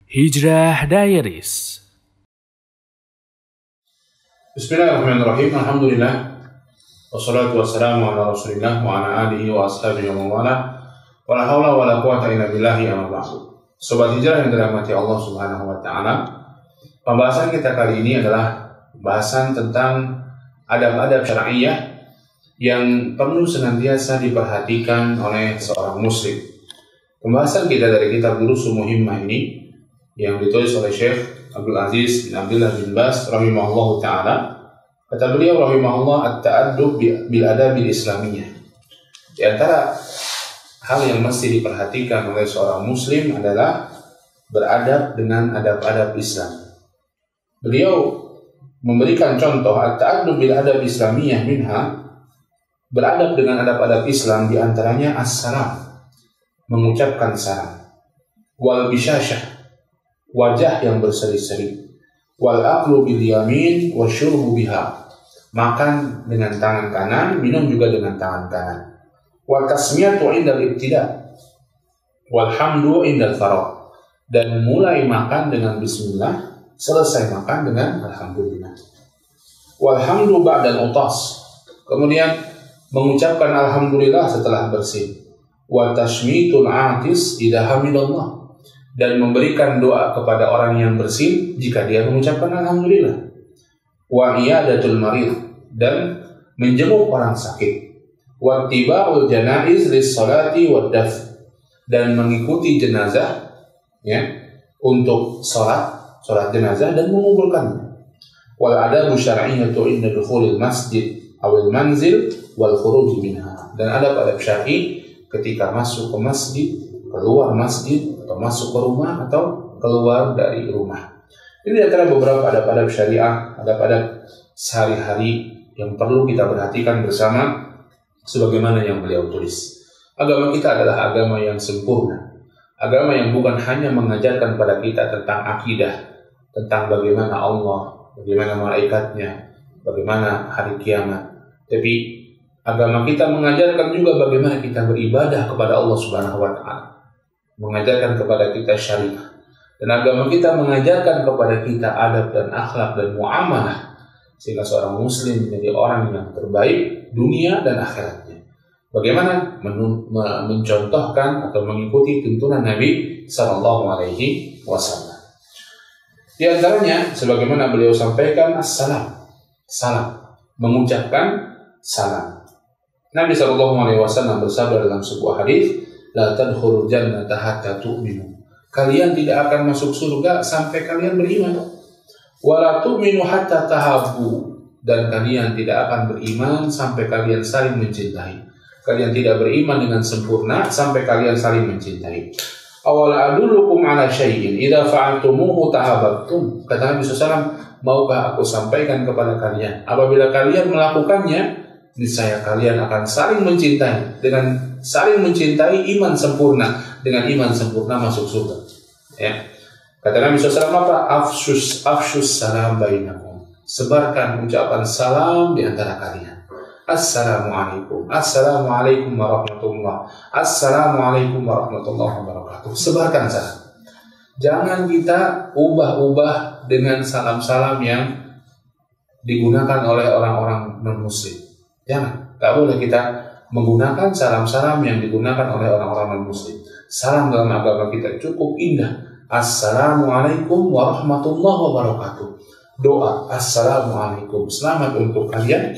Hijrah Diaries. Bismillahirrahmanirrahim. Alhamdulillah. Wassalatu wassalamu ala Rasulillah wa ala alihi wa ashabihi wa mawala. Wala haula wala quwata illa billahi amma ba'du. Sobat hijrah yang dirahmati Allah Subhanahu wa taala. Pembahasan kita kali ini adalah bahasan tentang adab-adab syar'iyyah yang perlu senantiasa diperhatikan oleh seorang muslim. Pembahasan kita dari kitab Durusun Muhimmah ini yang ditulis oleh Syekh Abdul Aziz bin Abdullah bin Baz rahimahullahu ta'ala. Kata beliau rahimahullah, at-ta'addub bil adabil islamiyah. Di antara hal yang mesti diperhatikan oleh seorang muslim adalah beradab dengan adab-adab Islam. Beliau memberikan contoh at-ta'addub bil adab islamiyah minha, beradab dengan adab-adab Islam, di antaranya as-salam, mengucapkan salam, wal bisyashah, wajah yang berseri-seri, wal aqlu bil yamin wasyurbu biha, makan dengan tangan kanan, minum juga dengan tangan kanan, wal tasmiyatu indal ibtida, wal hamdu indal faragh, dan mulai makan dengan bismillah, selesai makan dengan alhamdulillah, wal hamdu ba'dal utas, kemudian mengucapkan alhamdulillah setelah bersin, wa tashmitul atis idza hamidallah, dan memberikan doa kepada orang yang bersin jika dia mengucapkan alhamdulillah, wa iyadatul marid, dan menjenguk orang sakit, wa tiba'ul janaiz lis salati wad daf, dan mengikuti jenazah untuk salat jenazah dan menguburkannya, wal adabu syar'iyyatu inda dukhulil masjid awil manzil wal khuruj minha, dan adab-adab syar'i ketika masuk ke masjid, keluar masjid, atau masuk ke rumah atau keluar dari rumah. Ini adalah beberapa adab-adab syariah, adab-adab sehari-hari yang perlu kita perhatikan bersama sebagaimana yang beliau tulis. Agama kita adalah agama yang sempurna, agama yang bukan hanya mengajarkan pada kita tentang akidah, tentang bagaimana Allah, bagaimana malaikatnya, bagaimana hari kiamat, tapi agama kita mengajarkan juga bagaimana kita beribadah kepada Allah Subhanahu wa taala, mengajarkan kepada kita syariah, dan agama kita mengajarkan kepada kita adab dan akhlak dan muamalah, sehingga seorang muslim menjadi orang yang terbaik dunia dan akhiratnya. Bagaimana mencontohkan atau mengikuti tuntunan Nabi Sallallahu Alaihi Wasallam. Di antaranya, sebagaimana beliau sampaikan, as-salam, salam, mengucapkan salam. Nabi Sallallahu Alaihi Wasallam bersabda dalam sebuah hadis, la tadkhulul jannata hatta tu'minu, kalian tidak akan masuk surga sampai kalian beriman, wa la tu'minu hatta tahabbu, dan kalian tidak akan beriman sampai kalian saling mencintai. Kalian tidak beriman dengan sempurna sampai kalian saling mencintai. Awala adullukum ala syai'in idza fa'altumuhu tahabbtum, kata Nabi SAW, maukah aku sampaikan kepada kalian, apabila kalian melakukannya niscaya kalian akan saling mencintai. Dengan saling mencintai iman sempurna, dengan iman sempurna masuk surga. Kata Nabi SAW apa? Afshus salam bainakum, sebarkan ucapan salam di antara kalian. Assalamualaikum, assalamualaikum warahmatullah, assalamualaikum warahmatullahi wabarakatuh. Sebarkan salam. Jangan kita ubah-ubah dengan salam-salam yang digunakan oleh orang-orang non-muslim. Jangan, tak boleh kita menggunakan salam-salam yang digunakan oleh orang-orang non-muslim. Salam dalam agama kita cukup indah. Assalamualaikum warahmatullahi wabarakatuh. Doa, assalamualaikum, selamat untuk kalian,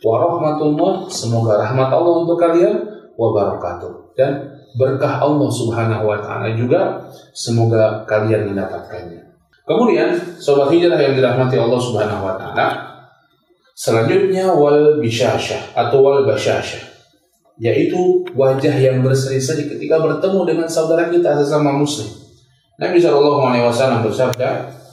warahmatullah, semoga rahmat Allah untuk kalian, wabarakatuh, dan berkah Allah Subhanahu wa taala juga semoga kalian mendapatkannya. Kemudian, sobat hijrah yang dirahmati Allah Subhanahu wa taala, selanjutnya wal bisyashah atau wal basyashah, yaitu wajah yang berseri-seri ketika bertemu dengan saudara kita sesama muslim. Nabi SAW bersabda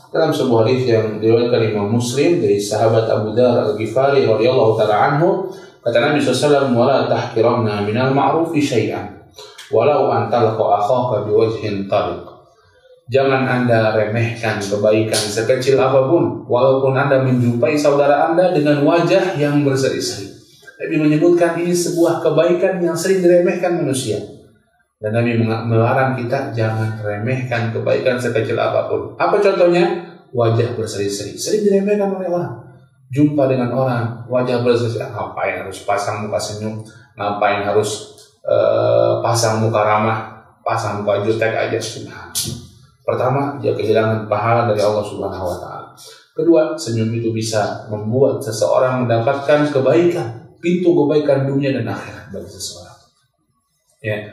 dalam sebuah hadis yang diriwayatkan Imam Muslim dari sahabat Abu Dzar Al-Ghifari radhiyallahu taala anhu, kata Nabi SAW, wala tahqiranna minal ma'rufi syai'an walau an talqa akhaka biwajhin tariq. Jangan Anda remehkan kebaikan sekecil apapun, walaupun Anda menjumpai saudara Anda dengan wajah yang berseri-seri. Nabi menyebutkan ini sebuah kebaikan yang sering diremehkan manusia. Dan Nabi melarang kita jangan remehkan kebaikan sekecil apapun. Apa contohnya? Wajah berseri-seri. Sering diremehkan oleh orang. Jumpa dengan orang, wajah berseri-seri. Ngapain harus pasang muka senyum? Ngapain harus pasang muka ramah? Pasang muka jutek aja. Pertama, dia kehilangan pahala dari Allah Subhanahu wa Ta'ala. Kedua, senyum itu bisa membuat seseorang mendapatkan kebaikan, pintu kebaikan dunia dan akhirat bagi seseorang. Ya,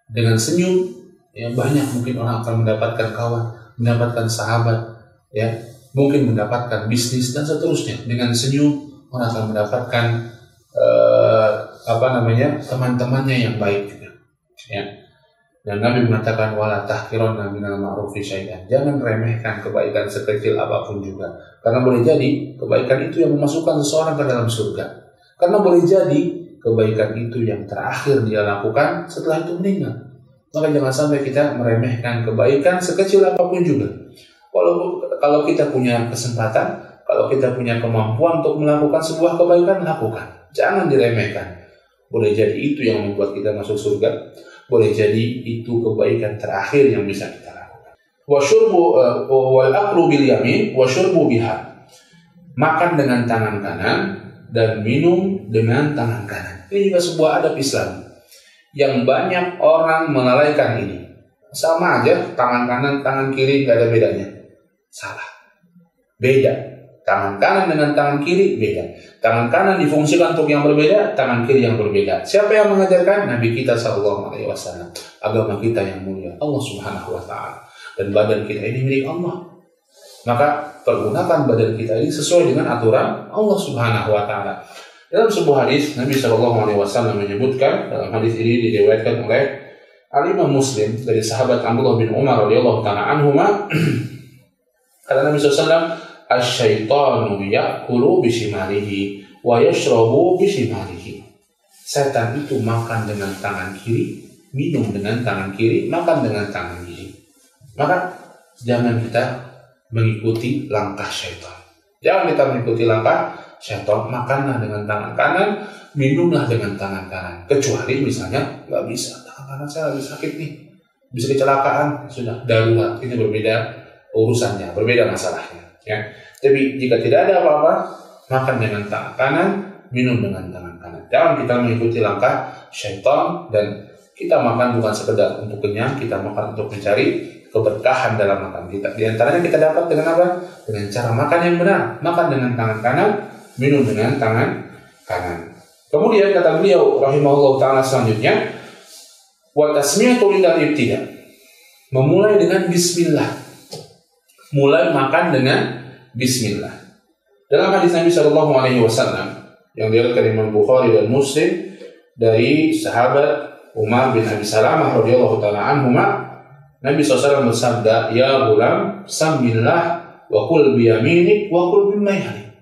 dengan senyum, ya banyak mungkin orang akan mendapatkan kawan, mendapatkan sahabat, ya, mungkin mendapatkan bisnis dan seterusnya. Dengan senyum, orang akan mendapatkan teman-temannya yang baik juga. Ya. Dan Nabi mengatakan wala tahqiranna minal ma'rufi syai'an. Jangan remehkan kebaikan sekecil apapun juga. Karena boleh jadi kebaikan itu yang memasukkan seseorang ke dalam surga. Karena boleh jadi kebaikan itu yang terakhir dia lakukan setelah itu meninggal. Maka jangan sampai kita meremehkan kebaikan sekecil apapun juga. Kalau kita punya kesempatan, kalau kita punya kemampuan untuk melakukan sebuah kebaikan, lakukan. Jangan diremehkan. Boleh jadi itu yang membuat kita masuk surga. Boleh jadi itu kebaikan terakhir yang bisa kita lakukan. Wal aklu bil yamin wa syurbu biha. Makan dengan tangan kanan dan minum dengan tangan kanan. Ini juga sebuah adab Islam yang banyak orang melalaikan ini. Sama aja, tangan kanan, tangan kiri gak ada bedanya. Salah. Beda. Tangan kanan dengan tangan kiri beda. Tangan kanan difungsikan untuk yang berbeda, tangan kiri yang berbeda. Siapa yang mengajarkan? Nabi kita sallallahu alaihi wasallam. Agama kita yang mulia, Allah Subhanahu wa Ta'ala. Dan badan kita ini milik Allah. Maka pergunakan badan kita ini sesuai dengan aturan Allah Subhanahu wa Ta'ala. Dalam sebuah hadis, Nabi sallallahu alaihi wasallam menyebutkan, dalam hadis ini diriwayatkan oleh Al-Imam Muslim dari sahabat Abdullah bin Umar radhiyallahu ta'ala anhuma, kata Nabi SAW, asyaitanu ya'kulu bishimalihi wa yashrabu bishimalihi. Setan itu makan dengan tangan kiri, minum dengan tangan kiri, makan dengan tangan kiri. Maka jangan kita mengikuti langkah syaitan. Jangan kita mengikuti langkah syaitan. Makanlah dengan tangan kanan, minumlah dengan tangan kanan. Kecuali misalnya nggak bisa, tangan kanan saya lagi sakit nih, bisa kecelakaan, sudah darurat. Ini berbeda urusannya, berbeda masalahnya. Ya. Tapi jika tidak ada apa-apa, makan dengan tangan kanan, minum dengan tangan kanan. Jangan kita mengikuti langkah syaitan, dan kita makan bukan sekedar untuk kenyang, kita makan untuk mencari keberkahan dalam makan kita. Di antaranya kita dapat dengan apa? Dengan cara makan yang benar. Makan dengan tangan kanan, minum dengan tangan kanan. Kemudian kata beliau rahimahullah ta'ala selanjutnya, wa tasmiyatu lil ibtida. Memulai dengan bismillah. Mulai makan dengan bismillah. Dalam hadis Nabi sallallahu alaihi wasallam yang diriwayatkan Imam Bukhari dan Muslim dari sahabat Umar bin Abi Salamah radhiyallahu taala anhuma, Nabi SAW bersabda, ya gulam, samillah wa kul biyaminik wa kul bimayalik.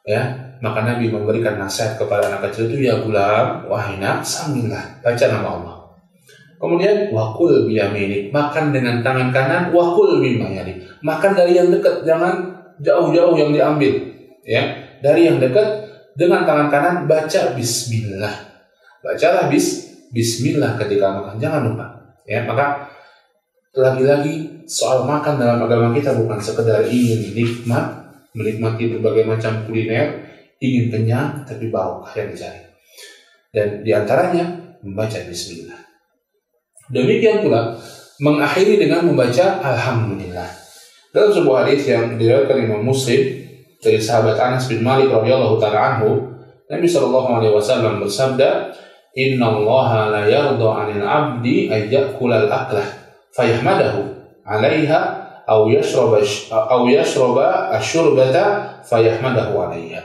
Ya, maka Nabi memberikan nasihat kepada anak kecil itu, ya gulam, wahai nak, samillah, baca nama Allah. Kemudian wa kul biyaminik, makan dengan tangan kanan, wa kul bimayalik, makan dari yang dekat, jangan jauh-jauh yang diambil. Ya, dari yang dekat dengan tangan kanan, baca bismillah. Bacalah bismillah ketika makan, jangan lupa. Ya, maka lagi-lagi soal makan dalam agama kita bukan sekedar ingin nikmat, menikmati berbagai macam kuliner, ingin kenyang, tapi barokah yang dicari. Dan diantaranya membaca bismillah. Demikian pula mengakhiri dengan membaca alhamdulillah. Dalam sebuah hadis yang diriwayatkan Imam Muslim dari sahabat Anas bin Malik radhiyallahu taala anhu, Nabi sallallahu alaihi wasallam bersabda, innallaha la yarda 'anil 'abdi ay ya'kula al-aklah fayahmadahu 'alaiha aw yashraba asy-syurbata fayahmadahu 'alaiha.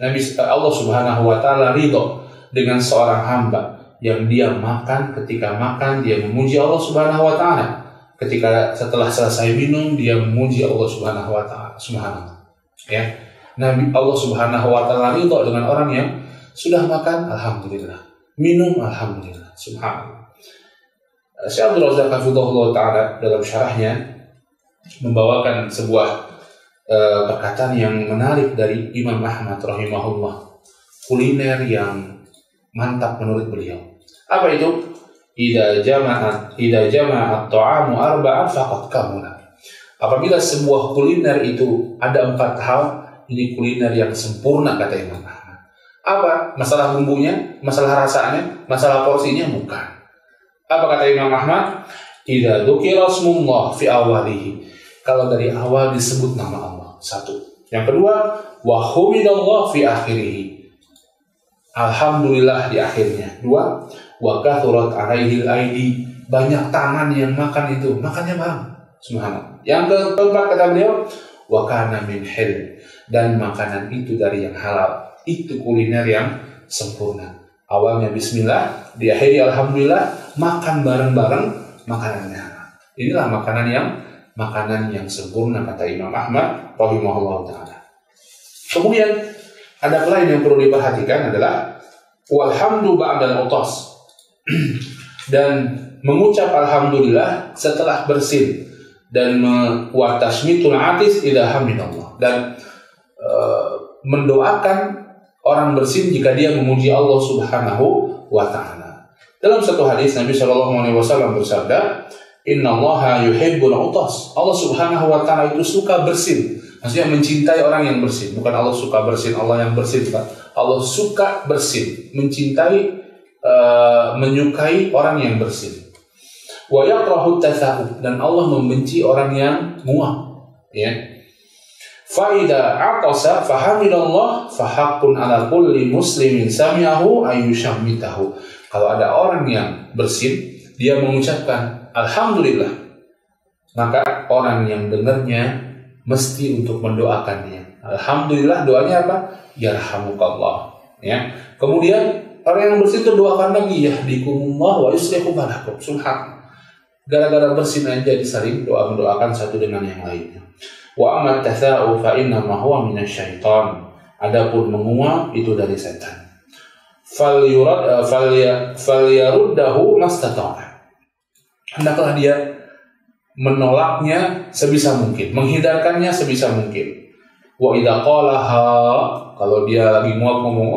Nabi Allah Subhanahu wa taala ridho dengan seorang hamba yang dia makan, ketika makan dia memuji Allah Subhanahu wa taala. Ketika setelah selesai minum dia memuji Allah Subhanahu wa taala. Subhanallah. Ya. Nabi Allah Subhanahu wa taala ridho dengan orang yang sudah makan alhamdulillah, minum alhamdulillah. Subhanallah. Syekh Abdul Razak hafizahullah taala dalam syarahnya membawakan sebuah perkataan yang menarik dari Imam Ahmad rahimahullah. Kuliner yang mantap menurut beliau. Apa itu? idza jama'a at-ta'amu arba'an faqad kamula. Apabila sebuah kuliner itu ada 4 hal, ini kuliner yang sempurna kata Imam Ahmad. Apa? Masalah bumbunya, masalah rasanya, masalah porsinya? Bukan. Apa kata Imam Ahmad? Idza dzukira ismullah fi awwalihi. Kalau dari awal disebut nama Allah. 1. Yang kedua, wa humidallah fi akhirih. Alhamdulillah di akhirnya. 2. Wa kathurat alaihil aidi. Banyak tangan yang makan itu. Makannya bareng. Subhanallah. Yang keempat kata beliau, wa kana min hil. Dan makanan itu dari yang halal. Itu kuliner yang sempurna. Awalnya bismillah, diakhiri alhamdulillah, makan bareng-bareng, makanannya. Inilah makanan yang sempurna kata Imam Ahmad rahimahullah taala. Kemudian ada lain yang perlu diperhatikan adalah walhamdu ba'dal utas. Dan mengucap alhamdulillah setelah bersin, dan wa tasmitul atis idza hamidallah, dan mendoakan orang bersin jika dia memuji Allah Subhanahu wa taala. Dalam satu hadis Nabi sallallahu alaihi wasallam bersabda, "Innallaha yuhibbul utas." Allah Subhanahu wa taala itu suka bersin. Maksudnya mencintai orang yang bersin. Bukan Allah suka bersin, Allah yang bersin, bukan. Allah suka bersin, mencintai, menyukai orang yang bersin. Wa yakrahu tatha'ub, dan Allah membenci orang yang muak, ya. Fa idza aqasa fahamidallah fahaqqun ala kulli muslimin sami'ahu ayyushammitahu. Kalau ada orang yang bersin, dia mengucapkan alhamdulillah, maka orang yang dengarnya mesti untuk mendoakannya. Alhamdulillah, doanya apa? Yarhamukallah, ya. Kemudian orang yang bersin itu doakan lagi, yahdikumullah wa yuslihu balakum. Subhanallah. Gara-gara bersin aja disaring doa mendoakan satu dengan yang lainnya. Wa amma tatha'u fa inna ma huwa minasyaitan. Adapun menguap itu dari setan. Falyaruddahu mastata'a. Hendaklah dia menolaknya sebisa mungkin, menghindarkannya sebisa mungkin. Wa idza qalaha, kalau dia lagi nguap ngomong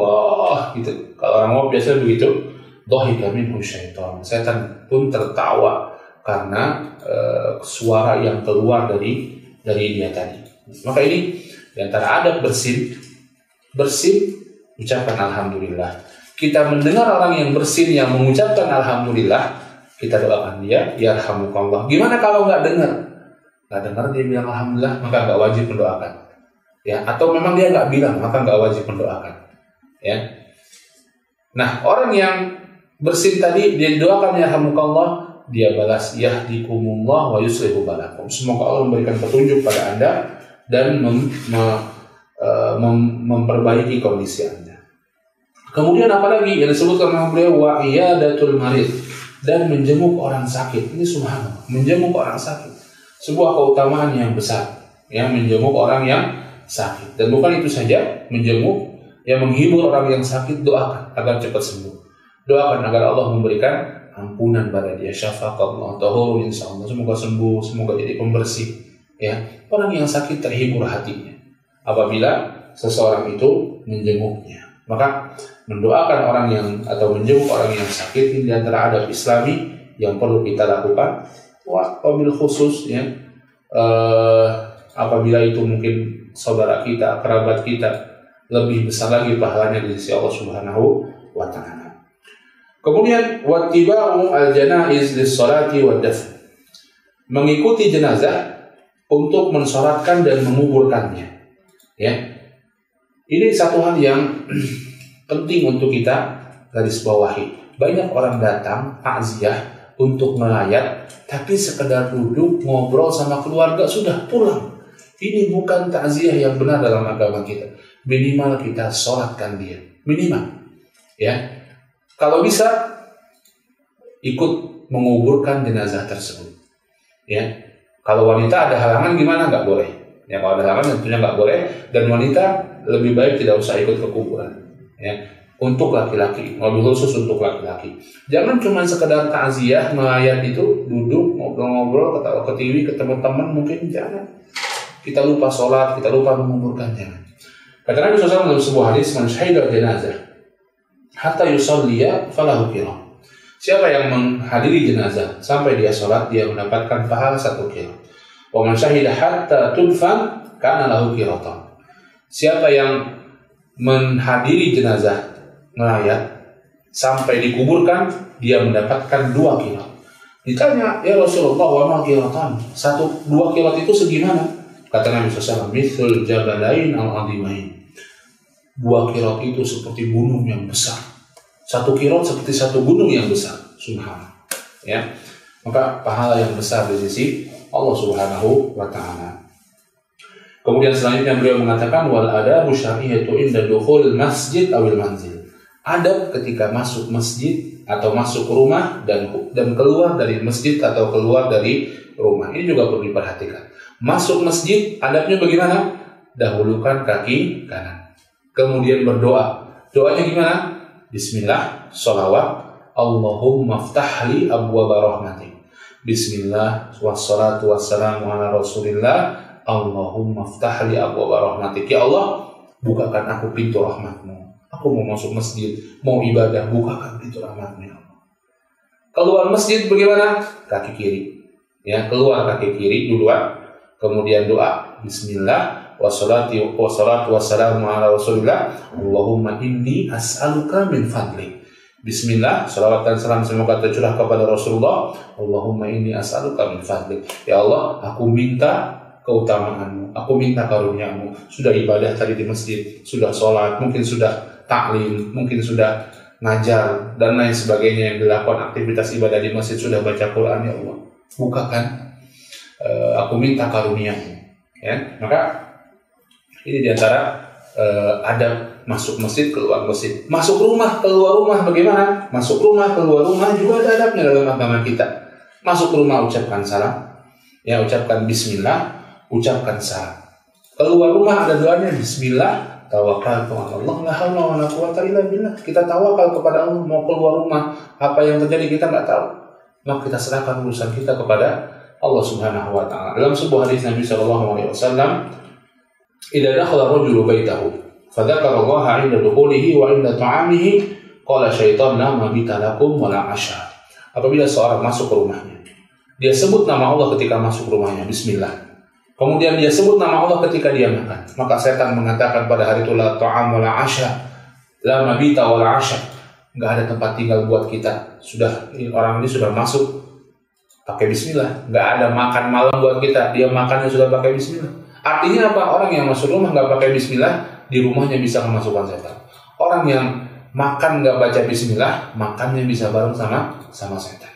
gitu. Kalau orang nguap biasanya begitu, dhahika minhu syaitan. Setan pun tertawa karena suara yang keluar dari dia tadi. Maka ini di antara adab bersin ucapkan alhamdulillah. Kita mendengar orang yang bersin yang mengucapkan alhamdulillah, kita doakan dia, yarhamukallah. Gimana kalau nggak dengar dia bilang alhamdulillah, maka nggak wajib mendoakan, ya. Atau memang dia nggak bilang, maka nggak wajib mendoakan, ya. Nah, orang yang bersin tadi dia doakan yarhamukallah, dia balas yahdikumullah wa yuslihu balakum. Semoga Allah memberikan petunjuk pada Anda dan memperbaiki kondisi Anda. Kemudian apalagi yang disebutkan oleh beliau, wa iyadatul marid, dan menjenguk orang sakit. Ini subhanallah, menjenguk orang sakit sebuah keutamaan yang besar, ya, menjenguk orang yang sakit. Dan bukan itu saja, menjenguk, yang menghibur orang yang sakit, doakan agar cepat sembuh. Doakan agar Allah memberikan ampunan pada dia, syafaqallah tahurun insyaallah, semoga sembuh, semoga jadi pembersih, ya. Orang yang sakit terhibur hatinya apabila seseorang itu menjenguknya. Maka mendoakan orang yang atau menjenguk orang yang sakit ini di antara adab Islami yang perlu kita lakukan. Wabil khusus, ya, apabila itu mungkin saudara kita, kerabat kita, lebih besar lagi pahalanya di sisi Allah Subhanahu wa taala. Kemudian wattiba'u al-janaiz lis-salati wad-dafn. Mengikuti jenazah untuk mensolatkan dan menguburkannya. Ya. Ini satu hal yang penting untuk kita garis bawahi. Banyak orang datang takziah untuk melayat, tapi sekedar duduk ngobrol sama keluarga sudah pulang. Ini bukan takziah yang benar dalam agama kita. Minimal kita solatkan dia, minimal, ya. Kalau bisa ikut menguburkan jenazah tersebut, ya. Kalau wanita ada halangan gimana? Nggak boleh. Ya, kalau ada halangan tentunya nggak boleh. Dan wanita lebih baik tidak usah ikut ke kuburan, ya. Untuk laki-laki, mobil khusus untuk laki-laki. Jangan cuma sekedar takziah melayat itu, duduk ngobrol-ngobrol, ketawa ke TV, ketemu teman, mungkin jangan. Kita lupa sholat, kita lupa menguburkan, jangan. Kata Nabi SAW dalam sebuah hadis, man syahida jenazah hatta yusalliya falahu qirah. Siapa yang menghadiri jenazah sampai dia sholat, dia mendapatkan pahala 1 qirat. Wa man syahida hatta tudfan kana lahu qiratan. Siapa yang menghadiri jenazah melayat sampai dikuburkan, dia mendapatkan 2 qirat. Ditanya, ya Rasulullah, wa ma qiratan? 2 qirat itu segimana? Kata Nabi SAW, mithlul jabalain al-azimain. 2 qirat itu seperti gunung yang besar. 1 qirat seperti 1 gunung yang besar. Subhanallah. Ya. Maka pahala yang besar di sisi Allah Subhanahu wa taala. Kemudian selanjutnya beliau mengatakan wal adabu syar'iyyatu inda dukhul masjid awil manzil. Adab ketika masuk masjid atau masuk rumah dan keluar dari masjid atau keluar dari rumah. Ini juga perlu diperhatikan. Masuk masjid, adabnya bagaimana? Dahulukan kaki kanan. Kemudian berdoa. Doanya gimana? Bismillah, sholawat, Allahumma ftahli abwaaba rahmatik. Bismillah, wassalatu wassalamu ala rasulillah, Allahumma ftahli abwaaba rahmatik. Ya Allah, bukakan aku pintu rahmatmu. Aku mau masuk masjid, mau ibadah, bukakan pintu rahmatmu ya Allah. Keluar masjid bagaimana? Kaki kiri. Ya, keluar kaki kiri duluan, kemudian doa Bismillah wassalatu wassalamu ala rasulillah Allahumma inni as'aluka min fadlik. Bismillah, salawat dan salam semoga tercurah kepada Rasulullah. Allahumma inni as'aluka min fadlik. Ya Allah, aku minta keutamaanmu, aku minta karunia-Mu. Sudah ibadah tadi di masjid, sudah sholat, mungkin sudah taklim, mungkin sudah ngajar dan lain sebagainya yang dilakukan aktivitas ibadah di masjid, sudah baca Quran, ya Allah, bukakan, aku minta karunia-Mu. Ya, maka ini diantara adab masuk masjid, keluar masjid. Masuk rumah, keluar rumah bagaimana? Masuk rumah, keluar rumah juga ada adabnya dalam agama kita. Masuk rumah ucapkan salam, ya ucapkan Bismillah, ucapkan salam. Keluar rumah ada doanya Bismillah, tawakkaltu 'ala Allah, la haula wala quwwata illa billah. Kita tawakal kepada Allah. Mau keluar rumah, apa yang terjadi kita nggak tahu. Maka kita serahkan urusan kita kepada Allah Subhanahu wa taala. Dalam sebuah hadis Nabi sallallahu alaihi wasallam, "Idza dakhala ar-rajulu baitahu, fadzakara Allah 'inda dukhulihi wa 'inda ta'amihi, qala syaitan la mabita lakum wa la 'asha." Apabila seorang masuk ke rumahnya, dia sebut nama Allah ketika masuk rumahnya, Bismillah. Kemudian dia sebut nama Allah ketika dia makan. Maka setan mengatakan pada hari itu la ta'am wa la 'asha, la mabita wa la 'asha. Enggak ada tempat tinggal buat kita. Orang ini sudah masuk pakai Bismillah, nggak ada makan malam buat kita, dia makannya sudah pakai Bismillah. Artinya apa? Orang yang masuk rumah nggak pakai Bismillah, di rumahnya bisa memasukkan setan. Orang yang makan nggak baca Bismillah, makannya bisa bareng sama setan.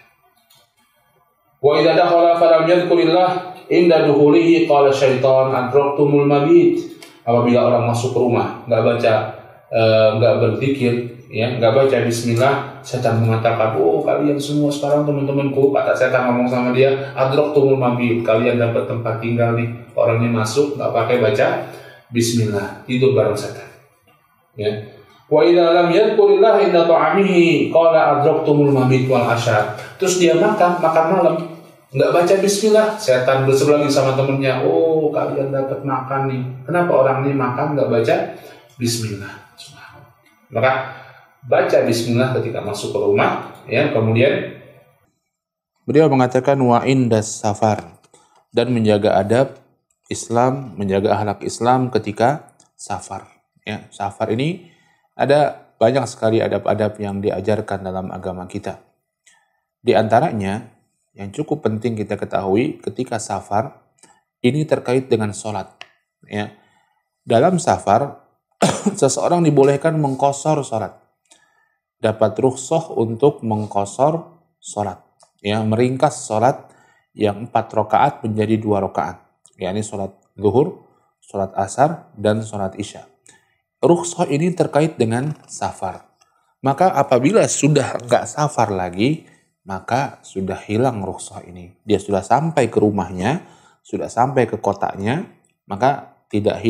Wa idza dakhala falam yadhkurillah inda dukhulihi qala syaitan adraktumul mabit. Apabila orang masuk ke rumah nggak baca, nggak berzikir, ya nggak baca Bismillah, setan mengatakan, oh kalian semua sekarang teman-temanku, kata setan ngomong sama dia, adraktumul mabit, kalian dapat tempat tinggal nih. Orangnya masuk nggak pakai baca Bismillah, tidur bareng setan. Ya. Wa idza lam yadhkurillah inda ta'amihi qala adraktumul mabit wal 'asha. Terus dia makan malam, nggak baca Bismillah, setan berseru lagi sama temennya, oh kalian dapat makan nih. Kenapa orang ini makan nggak baca Bismillah? Maka baca Bismillah ketika masuk ke rumah, ya. Kemudian beliau mengatakan wa indas safar, dan menjaga adab Islam, menjaga akhlak Islam ketika safar. Ya, safar ini ada banyak sekali adab-adab yang diajarkan dalam agama kita. Di antaranya yang cukup penting kita ketahui ketika safar ini terkait dengan sholat. Ya, dalam safar seseorang dibolehkan mengqashar sholat. Dapat rukhsah untuk mengqashar sholat, ya, meringkas sholat yang 4 rakaat menjadi 2 rakaat, yakni sholat zuhur, sholat asar, dan sholat isya. Rukhsah ini terkait dengan safar. Maka apabila sudah enggak safar lagi, maka sudah hilang rukhsah ini. Dia sudah sampai ke rumahnya, sudah sampai ke kotanya, maka tidak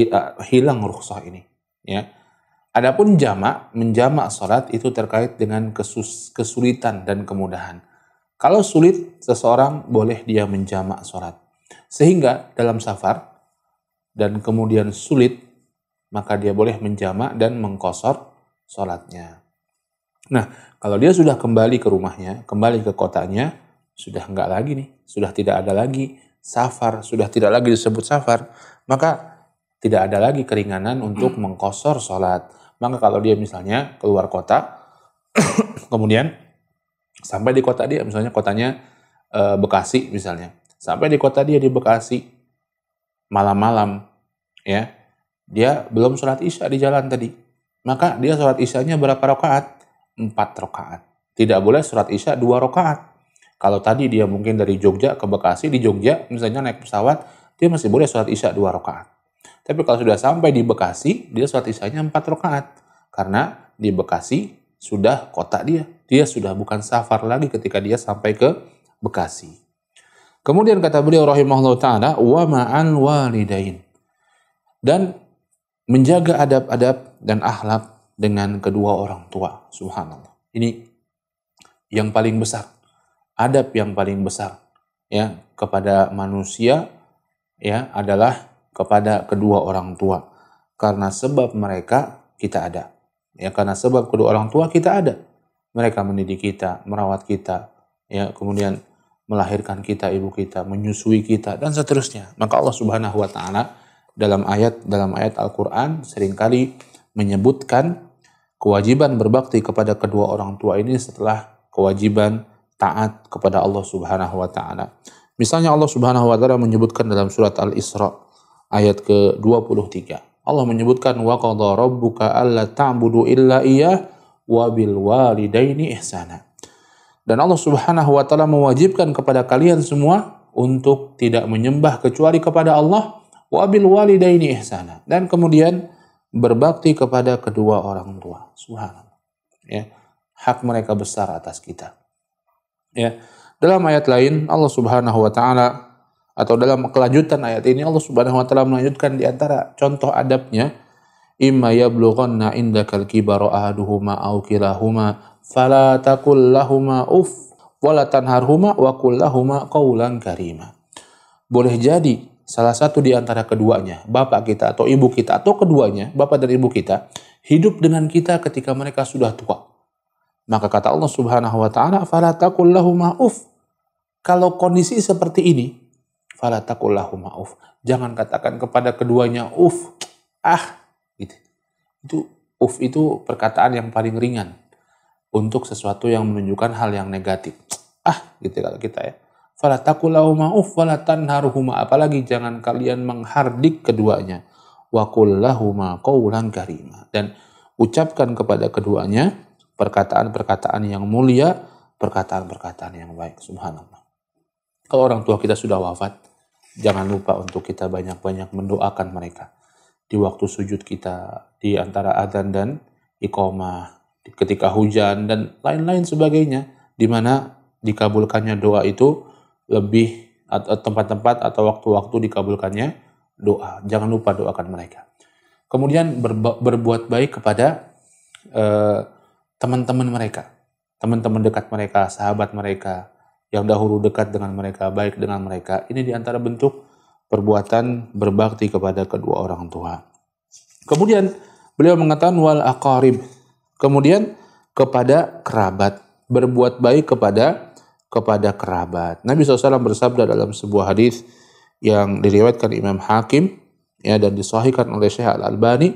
hilang rukhsah ini, ya. Adapun menjamak salat itu terkait dengan kesulitan dan kemudahan. Kalau sulit, seseorang boleh dia menjamak salat. Sehingga dalam safar dan kemudian sulit, maka dia boleh menjamak dan mengqashar salatnya. Nah, kalau dia sudah kembali ke rumahnya, kembali ke kotanya, sudah enggak lagi nih, sudah tidak ada lagi safar, sudah tidak lagi disebut safar, maka tidak ada lagi keringanan untuk mengqashar sholat. Maka kalau dia misalnya keluar kota, kemudian sampai di kota dia, misalnya kotanya Bekasi misalnya, sampai di kota dia di Bekasi, malam-malam, ya, dia belum sholat isya di jalan tadi, maka dia sholat isyanya berapa rakaat? 4 rakaat. Tidak boleh sholat isya 2 rakaat. Kalau tadi dia mungkin dari Jogja ke Bekasi, di Jogja misalnya naik pesawat, dia masih boleh sholat isya 2 rakaat. Tapi kalau sudah sampai di Bekasi, dia sholat isyanya 4 rakaat. Karena di Bekasi sudah kota dia. Dia sudah bukan safar lagi ketika dia sampai ke Bekasi. Kemudian kata beliau rahimahullah ta'ala, wa ma'al walidain. Dan menjaga adab-adab dan akhlak dengan kedua orang tua. Subhanallah. Ini yang paling besar. Adab yang paling besar ya kepada manusia ya adalah kepada kedua orang tua. Karena sebab mereka kita ada. Ya, karena sebab kedua orang tua kita ada. Mereka mendidik kita, merawat kita, ya, kemudian melahirkan kita, ibu kita, menyusui kita, dan seterusnya. Maka Allah Subhanahu wa taala dalam ayat Al-Qur'an seringkali menyebutkan kewajiban berbakti kepada kedua orang tua ini setelah kewajiban taat kepada Allah Subhanahu wa taala. Misalnya Allah Subhanahu wa taala menyebutkan dalam surat Al-Isra ayat ke-23. Allah menyebutkan wa qadha rabbuka alla ta'budu illa iyyah wa bil walidaini ihsana. Dan Allah Subhanahu wa taala mewajibkan kepada kalian semua untuk tidak menyembah kecuali kepada Allah, wa bil walidaini ihsana, dan kemudian berbakti kepada kedua orang tua. Subhanallah. Ya, hak mereka besar atas kita. Ya. Dalam ayat lain Allah Subhanahu wa taala atau dalam kelanjutan ayat ini Allah Subhanahu wa taala melanjutkan di antara contoh adabnya, imma yablughanna indakal kibara ahaduhuma aw kilahuma fala taqul lahumā uff wa la tanharhuma wa qul lahumā qawlan karīmā. Boleh jadi salah satu di antara keduanya, bapak kita atau ibu kita atau keduanya, bapak dan ibu kita, hidup dengan kita ketika mereka sudah tua. Maka kata Allah Subhanahu wa taala, fala taqul lahumā uff. Kalau kondisi seperti ini, fala taqul lahumā uff. Jangan katakan kepada keduanya uff. Gitu. Itu perkataan yang paling ringan untuk sesuatu yang menunjukkan hal yang negatif. Gitu kalau kita ya. Fala taqul lahumā uff wa la tanharhumā. Apalagi jangan kalian menghardik keduanya. Wa qul lahumā qawlan karīmā. Dan ucapkan kepada keduanya perkataan-perkataan yang mulia, perkataan-perkataan yang baik. Subhanallah. Kalau orang tua kita sudah wafat, jangan lupa untuk kita banyak-banyak mendoakan mereka. Di waktu sujud kita, di antara adzan dan iqamah, ketika hujan, dan lain-lain sebagainya, di mana dikabulkannya doa itu lebih, tempat-tempat atau waktu-waktu dikabulkannya doa. Jangan lupa doakan mereka. Kemudian berbuat baik kepada teman-teman mereka, teman-teman dekat mereka, sahabat mereka, yang dahulu dekat dengan mereka, baik dengan mereka. Ini diantara bentuk perbuatan berbakti kepada kedua orang tua. Kemudian beliau mengatakan wal aqarib. Kemudian kepada kerabat, berbuat baik kepada kerabat. Nabi SAW bersabda dalam sebuah hadis yang diriwayatkan Imam Hakim ya, dan disahihkan oleh Syekh Al-Albani.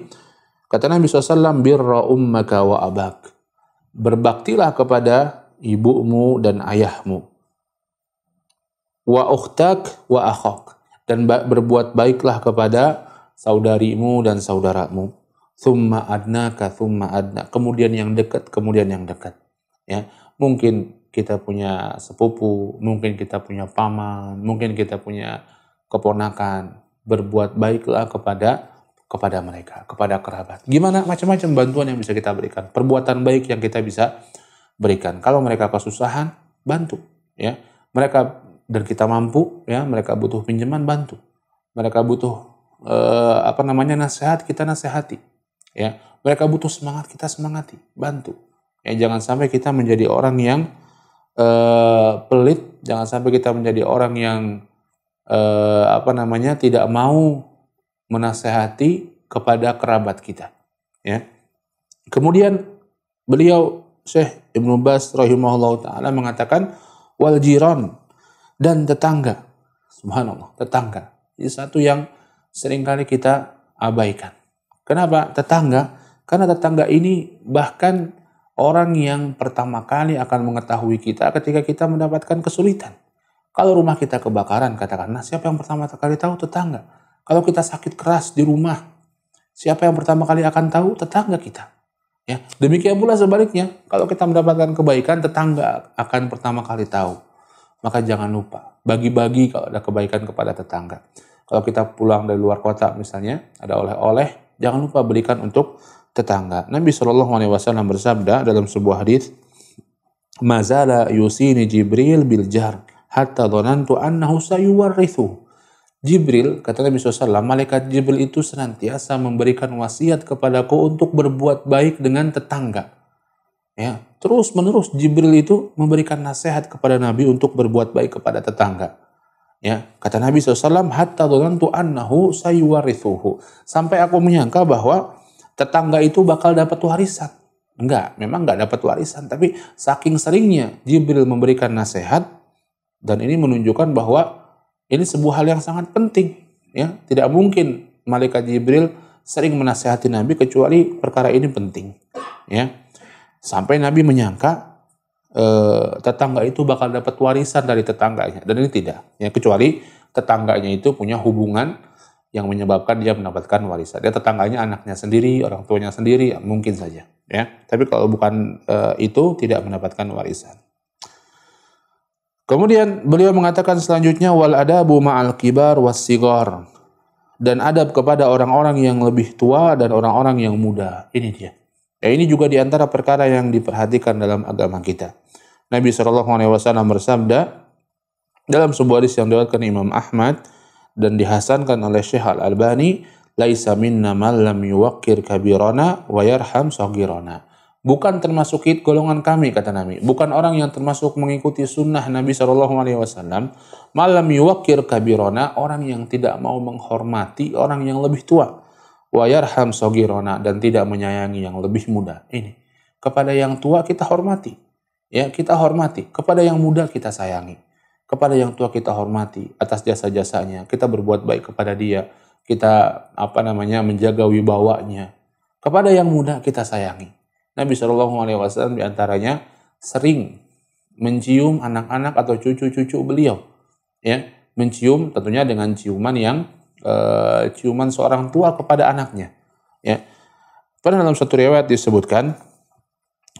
Kata Nabi SAW, birra ummaka wa abak. Berbaktilah kepada ibumu dan ayahmu. Wa ukhtak wa akhak. Dan berbuat baiklah kepada saudarimu dan saudaramu. Thumma adnaka thumma adna. Kemudian yang dekat, kemudian yang dekat. Ya, mungkin kita punya sepupu, mungkin kita punya paman, mungkin kita punya keponakan. Berbuat baiklah kepada mereka, kepada kerabat. Gimana? Macam-macam bantuan yang bisa kita berikan. Perbuatan baik yang kita bisa berikan. Kalau mereka kesusahan, bantu. Ya, mereka dan kita mampu, ya, mereka butuh pinjaman, bantu. Mereka butuh nasihat, kita nasihati. Ya, mereka butuh semangat, kita semangati, bantu. Ya, jangan sampai kita menjadi orang yang pelit, jangan sampai kita menjadi orang yang tidak mau menasehati kepada kerabat kita. Ya. Kemudian beliau Syekh Ibnu Baz rahimahullah taala mengatakan wal jiran, dan tetangga. Subhanallah, tetangga. Ini satu yang seringkali kita abaikan. Kenapa tetangga? Karena tetangga ini bahkan orang yang pertama kali akan mengetahui kita ketika kita mendapatkan kesulitan. Kalau rumah kita kebakaran, katakanlah, siapa yang pertama kali tahu? Tetangga. Kalau kita sakit keras di rumah, siapa yang pertama kali akan tahu? Tetangga kita. Ya, demikian pula sebaliknya, kalau kita mendapatkan kebaikan, tetangga akan pertama kali tahu. Maka jangan lupa bagi-bagi kalau ada kebaikan kepada tetangga. Kalau kita pulang dari luar kota misalnya, ada oleh-oleh, jangan lupa berikan untuk tetangga. Nabi SAW bersabda dalam sebuah hadis, "Mazala yusini Jibril bil jar hatta dhanantu annahu sayuwarrithu." Jibril, kata Nabi SAW, malaikat Jibril itu senantiasa memberikan wasiat kepadaku untuk berbuat baik dengan tetangga. Ya, terus menerus Jibril itu memberikan nasihat kepada Nabi untuk berbuat baik kepada tetangga. Ya, kata Nabi SAW, hatta dhanantu annahu sayuwarrithuhu. Sampai aku menyangka bahwa tetangga itu bakal dapat warisan. Enggak, memang enggak dapat warisan, tapi saking seringnya Jibril memberikan nasihat, dan ini menunjukkan bahwa ini sebuah hal yang sangat penting, ya. Tidak mungkin malaikat Jibril sering menasihati Nabi kecuali perkara ini penting, ya. Sampai Nabi menyangka tetangga itu bakal dapat warisan dari tetangganya, dan ini tidak, ya, kecuali tetangganya itu punya hubungan yang menyebabkan dia mendapatkan warisan. Dia tetangganya anaknya sendiri, orang tuanya sendiri, ya, mungkin saja, ya. Tapi kalau bukan itu, tidak mendapatkan warisan. Kemudian beliau mengatakan selanjutnya, wal adabu ma'al kibar was sigar, dan adab kepada orang-orang yang lebih tua dan orang-orang yang muda. Ini dia. Ya, ini juga diantara perkara yang diperhatikan dalam agama kita. Nabi SAW bersabda dalam sebuah hadis yang diriwayatkan Imam Ahmad dan dihasankan oleh Syekh Al-Albani, laisa minna man lam yuwaqqir kabirana wa yarham saghirana. Bukan termasuk golongan kami, kata Nabi. Bukan orang yang termasuk mengikuti sunnah Nabi SAW. Malam yuwaqqir kabirona, orang yang tidak mau menghormati orang yang lebih tua. Wa yarham saghirona, dan tidak menyayangi yang lebih muda. Ini. Kepada yang tua kita hormati. Ya, kita hormati. Kepada yang muda kita sayangi. Kepada yang tua kita hormati atas jasa-jasanya. Kita berbuat baik kepada dia. Kita menjaga wibawanya. Kepada yang muda kita sayangi. Nabi SAW diantaranya sering mencium anak-anak atau cucu-cucu beliau, ya, mencium tentunya dengan ciuman yang ciuman seorang tua kepada anaknya, ya. Pada dalam satu riwayat disebutkan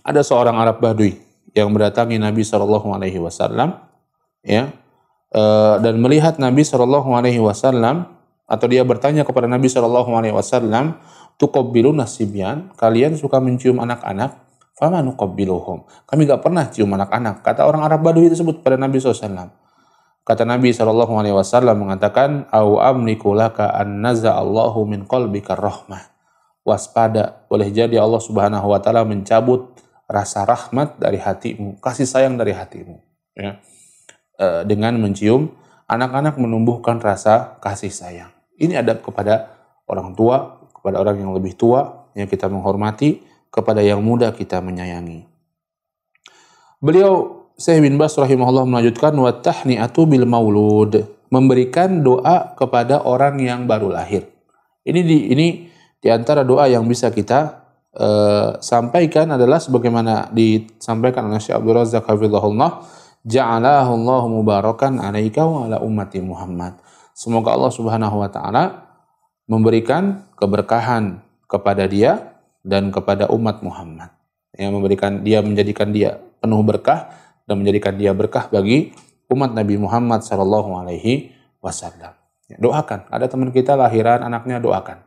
ada seorang Arab Badui yang mendatangi Nabi SAW, ya, dan melihat Nabi SAW, atau dia bertanya kepada Nabi SAW, tuqabbiluna sibyan, kalian suka mencium anak-anak, fama nuqabbiluhum, kami gak pernah cium anak-anak, kata orang Arab Badui tersebut pada Nabi SAW. Kata Nabi SAW mengatakan, au amliku laka an naza'allahu min qalbika rahmah, waspada, boleh jadi Allah Subhanahu wa taala mencabut rasa rahmat dari hatimu, kasih sayang dari hatimu, ya. Dengan mencium anak-anak menumbuhkan rasa kasih sayang. Ini adab kepada orang tua, kepada orang yang lebih tua, yang kita menghormati, kepada yang muda kita menyayangi. Beliau Syekh bin Baz rahimahullah melanjutkan, wa tahni'atu bil maulud, memberikan doa kepada orang yang baru lahir. Ini di antara doa yang bisa kita sampaikan adalah sebagaimana disampaikan oleh Syekh Abdul Razak hafizahullah, ja'alahu Allah mubarakan alaika wa ala ummati Muhammad. Semoga Allah Subhanahu wa taala memberikan keberkahan kepada dia dan kepada umat Muhammad. Yang menjadikan dia penuh berkah dan menjadikan dia berkah bagi umat Nabi Muhammad sallallahu alaihi wasallam. Doakan. Ada teman kita lahiran anaknya, doakan.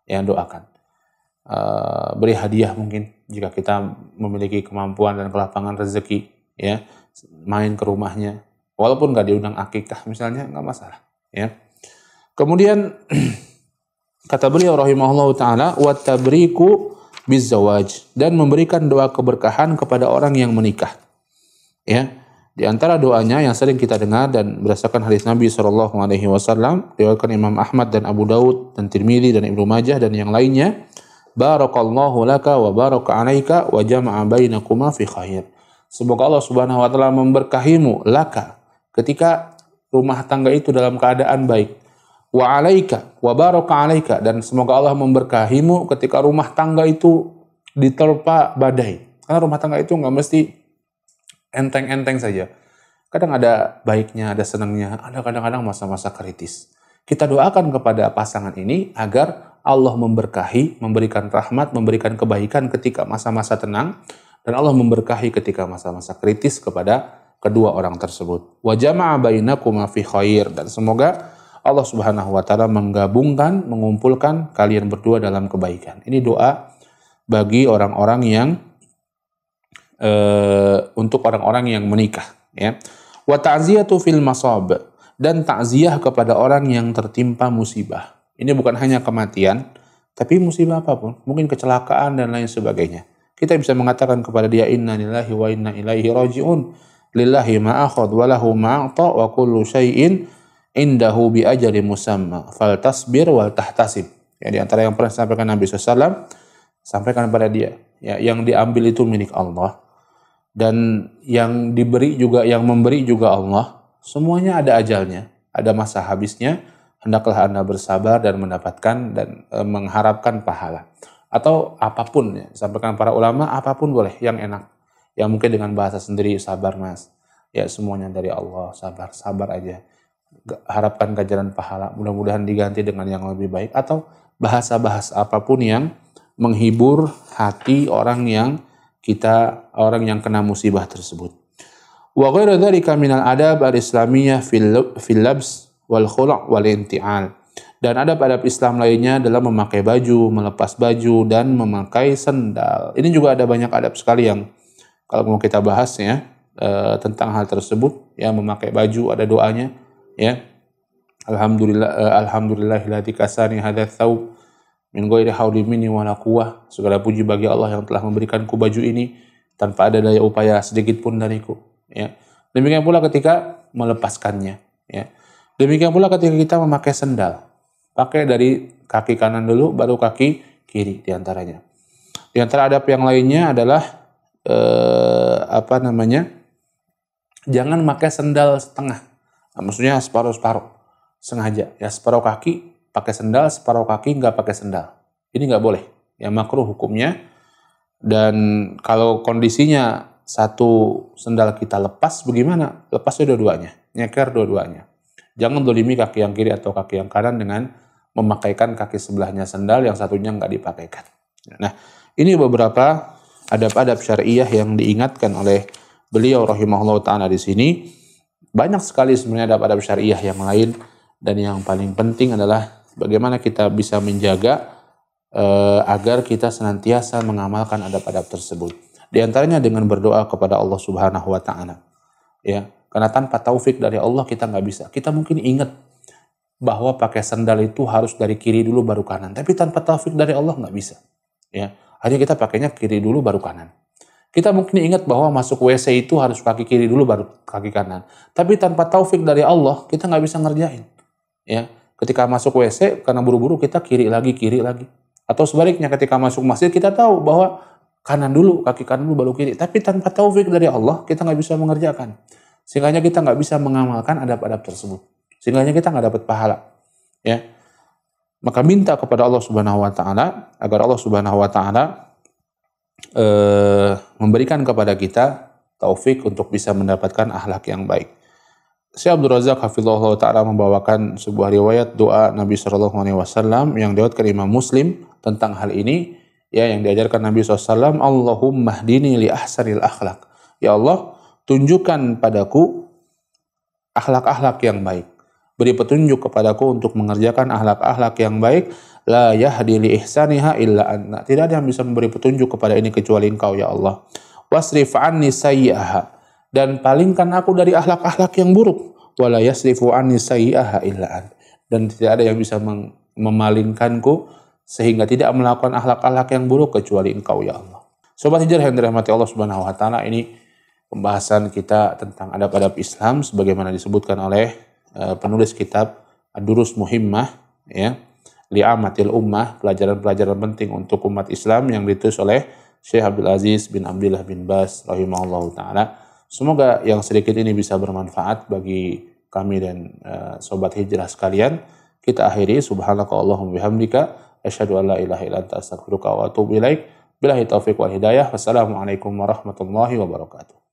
Ya, doakan. Beri hadiah mungkin jika kita memiliki kemampuan dan kelapangan rezeki, ya, main ke rumahnya. Walaupun nggak diundang akikah misalnya, nggak masalah, ya. Kemudian kata beliau rahimahullah ta'ala, wa tabriku bizawaj, dan memberikan doa keberkahan kepada orang yang menikah. Ya, di antara doanya yang sering kita dengar dan berdasarkan hadis Nabi SAW, diriwayatkan Imam Ahmad dan Abu Daud dan Tirmidzi dan Ibnu Majah dan yang lainnya, barakallahu laka wa baraka 'alaika wa jama'a bainakuma fi khair. Semoga Allah Subhanahu wa taala memberkahimu laka ketika rumah tangga itu dalam keadaan baik. Wa 'alaika wa baraka 'alaika, dan semoga Allah memberkahimu ketika rumah tangga itu diterpa badai. Karena rumah tangga itu nggak mesti enteng-enteng saja. Kadang ada baiknya, ada senangnya, ada kadang-kadang masa-masa kritis. Kita doakan kepada pasangan ini agar Allah memberkahi, memberikan rahmat, memberikan kebaikan ketika masa-masa tenang, dan Allah memberkahi ketika masa-masa kritis kepada kedua orang tersebut. Wa jama'a bainakuma fi khair, dan semoga Allah Subhanahu wa taala menggabungkan, mengumpulkan kalian berdua dalam kebaikan. Ini doa bagi orang-orang yang untuk orang-orang yang menikah, ya. Wa ta'ziyatu fil masab, dan takziah kepada orang yang tertimpa musibah. Ini bukan hanya kematian, tapi musibah apapun, mungkin kecelakaan dan lain sebagainya. Kita bisa mengatakan kepada dia, inna lillahi wa inna ilaihi raji'un, lillahi ma akhadh wa lahu ma a'ta wa kullu syai'in indahu bi ajali musamma fal tasbir wal tahtasib. Ya, di antara yang pernah disampaikan Nabi SAW, sampaikan kepada dia, ya, yang diambil itu milik Allah, dan yang diberi juga, yang memberi juga Allah. Semuanya ada ajalnya, ada masa habisnya. Hendaklah Anda bersabar dan mendapatkan dan mengharapkan pahala. Atau apapun, ya, sampaikan para ulama, apapun boleh yang enak. Yang mungkin dengan bahasa sendiri, sabar mas. Ya, semuanya dari Allah, sabar aja. Harapkan ganjaran pahala, mudah-mudahan diganti dengan yang lebih baik. Atau bahasa-bahasa apapun yang menghibur hati orang yang kena musibah tersebut. Wa ghairu dzalika minal adab al-islamiyah fil labs wal khulu' wal inti'al. Dan adab-adab Islam lainnya dalam memakai baju, melepas baju, dan memakai sendal. Ini juga ada banyak adab sekali yang kalau mau kita bahas, ya, tentang hal tersebut. Ya, memakai baju ada doanya, ya. Alhamdulillahilladzi kasani hadza thawb min ghairi hauli minni wala quwwah. Segala puji bagi Allah yang telah memberikanku baju ini tanpa ada daya upaya sedikit pun dariku, ya. Demikian pula ketika melepaskannya, ya. Demikian pula ketika kita memakai sendal. Pakai dari kaki kanan dulu baru kaki kiri di antaranya. Di antara adab yang lainnya adalah jangan pakai sandal setengah. Nah, maksudnya separuh-separuh. Sengaja, ya, separuh kaki pakai sendal, separuh kaki nggak pakai sendal. Ini nggak boleh, ya, makruh hukumnya. Dan kalau kondisinya satu sendal kita lepas, bagaimana? Lepasnya dua-duanya, nyeker dua-duanya. Jangan dolimi kaki yang kiri atau kaki yang kanan dengan memakaikan kaki sebelahnya sendal, yang satunya nggak dipakaikan. Nah, ini beberapa adab-adab syariah yang diingatkan oleh beliau rahimahullah ta'ala di sini. Banyak sekali sebenarnya adab-adab syariah yang lain, dan yang paling penting adalah bagaimana kita bisa menjaga agar kita senantiasa mengamalkan adab-adab tersebut. Di antaranya dengan berdoa kepada Allah Subhanahu wa taala. Ya, karena tanpa taufik dari Allah kita nggak bisa. Kita mungkin ingat bahwa pakai sandal itu harus dari kiri dulu baru kanan, tapi tanpa taufik dari Allah nggak bisa. Ya, hanya kita pakainya kiri dulu baru kanan. Kita mungkin ingat bahwa masuk WC itu harus kaki kiri dulu baru kaki kanan, tapi tanpa taufik dari Allah kita nggak bisa ngerjain. Ya, ketika masuk WC karena buru-buru kita kiri lagi. Atau sebaliknya ketika masuk masjid kita tahu bahwa kanan dulu, kaki kanan dulu baru kiri. Tapi tanpa taufik dari Allah kita nggak bisa mengerjakan. Sehingga kita nggak bisa mengamalkan adab-adab tersebut. Sehingga kita nggak dapat pahala. Ya, maka minta kepada Allah Subhanahu Wa Taala agar Allah Subhanahu Wa Taala memberikan kepada kita taufik untuk bisa mendapatkan akhlak yang baik. Syekh Abdul Razak hafizahullah ta'ala membawakan sebuah riwayat doa Nabi SAW yang diriwayatkan Imam Muslim tentang hal ini, ya, yang diajarkan Nabi SAW. Allahumma hdini li ahsanil akhlak. Ya Allah, tunjukkan padaku akhlak-akhlak yang baik. Beri petunjuk kepadaku untuk mengerjakan akhlak-akhlak yang baik. La yahdi li ihsaniha illa anna. Tidak ada yang bisa memberi petunjuk kepada ini kecuali Engkau, ya Allah. Wasrif anni sayyi'aha. Dan palingkan aku dari akhlak-akhlak yang buruk. Wala yasrifu anni sayyi'aha illa an. Dan tidak ada yang bisa memalingkanku sehingga tidak melakukan akhlak-akhlak yang buruk kecuali Engkau, ya Allah. Sobat Hijrah yang dirahmati Allah Subhanahu wa taala, ini pembahasan kita tentang adab-adab Islam sebagaimana disebutkan oleh penulis kitab Ad-Durus Muhimmah, ya. li'amatil ummah, pelajaran-pelajaran penting untuk umat Islam yang ditulis oleh Syekh Abdul Aziz bin Abdullah bin Baz rahimahullahu taala. Semoga yang sedikit ini bisa bermanfaat bagi kami dan sobat hijrah sekalian. Kita akhiri, subhanakallahumma bihamdika asyhadu an la ilaha illa anta astaghfiruka wa atubu ilaik. Billahi taufiq wal hidayah. Wassalamualaikum warahmatullahi wabarakatuh.